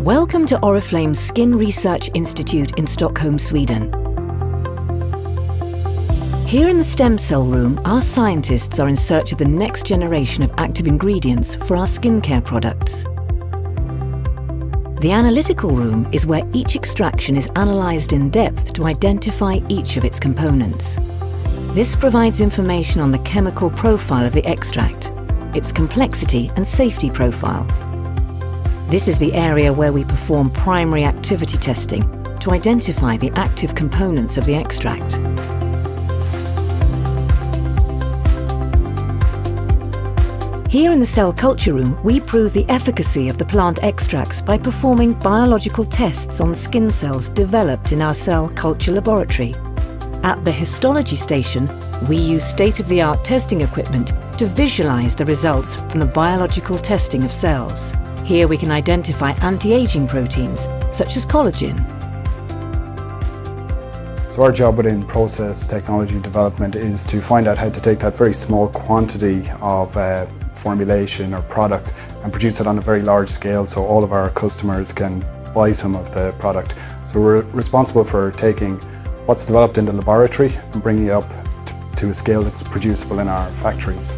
Welcome to Oriflame's Skin Research Institute in Stockholm, Sweden. Here in the stem cell room, our scientists are in search of the next generation of active ingredients for our skincare products. The analytical room is where each extraction is analysed in depth to identify each of its components. This provides information on the chemical profile of the extract, its complexity and safety profile. This is the area where we perform primary activity testing to identify the active components of the extract. Here in the cell culture room, we prove the efficacy of the plant extracts by performing biological tests on skin cells developed in our cell culture laboratory. At the histology station, we use state-of-the-art testing equipment to visualize the results from the biological testing of cells. Here we can identify anti-aging proteins, such as collagen. So our job within process technology development is to find out how to take that very small quantity of formulation or product and produce it on a very large scale so all of our customers can buy some of the product. So we're responsible for taking what's developed in the laboratory and bringing it up to a scale that's producible in our factories.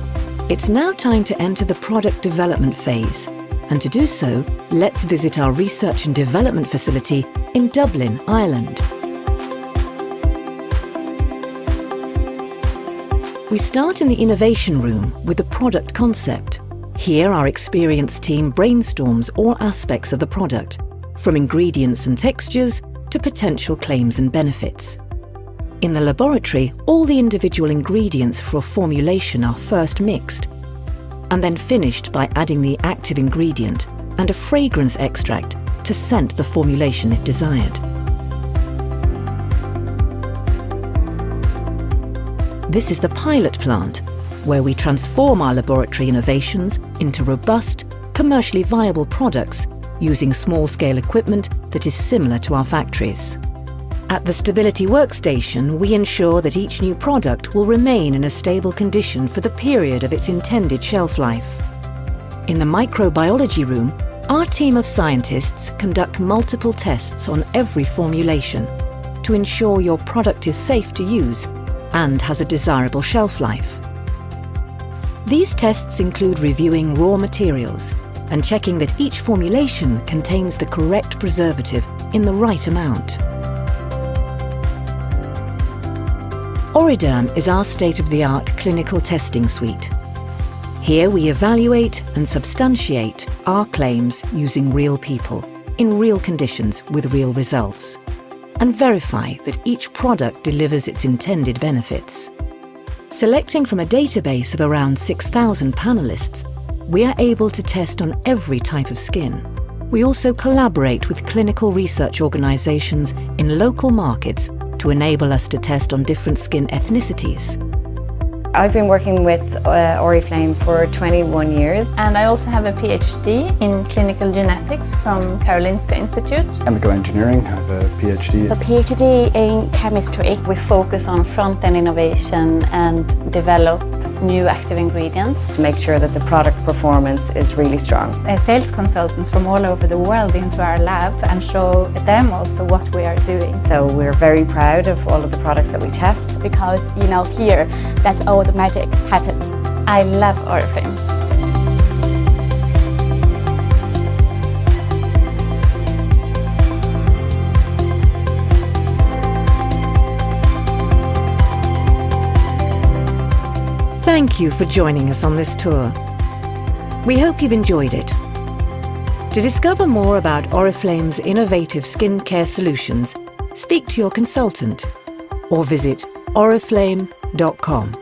It's now time to enter the product development phase. And to do so, let's visit our research and development facility in Dublin, Ireland. We start in the innovation room with the product concept. Here, our experienced team brainstorms all aspects of the product, from ingredients and textures to potential claims and benefits. In the laboratory, all the individual ingredients for a formulation are first mixed, and then finished by adding the active ingredient and a fragrance extract to scent the formulation if desired. This is the pilot plant, where we transform our laboratory innovations into robust, commercially viable products using small-scale equipment that is similar to our factories. At the stability workstation, we ensure that each new product will remain in a stable condition for the period of its intended shelf life. In the microbiology room, our team of scientists conduct multiple tests on every formulation to ensure your product is safe to use and has a desirable shelf life. These tests include reviewing raw materials and checking that each formulation contains the correct preservative in the right amount. Oriderm is our state-of-the-art clinical testing suite. Here we evaluate and substantiate our claims using real people, in real conditions with real results, and verify that each product delivers its intended benefits. Selecting from a database of around 6,000 panelists, we are able to test on every type of skin. We also collaborate with clinical research organizations in local markets to enable us to test on different skin ethnicities. I've been working with Oriflame for 21 years. And I also have a PhD in clinical genetics from Karolinska Institute. Chemical engineering, I have a PhD. A PhD in chemistry. We focus on front-end innovation and develop new active ingredients. Make sure that the product performance is really strong. Sales consultants from all over the world into our lab and show them also what we are doing. So we're very proud of all of the products that we test. Because, here, that's all the magic happens. I love Oriflame. Thank you for joining us on this tour. We hope you've enjoyed it. To discover more about Oriflame's innovative skincare solutions, speak to your consultant or visit oriflame.com.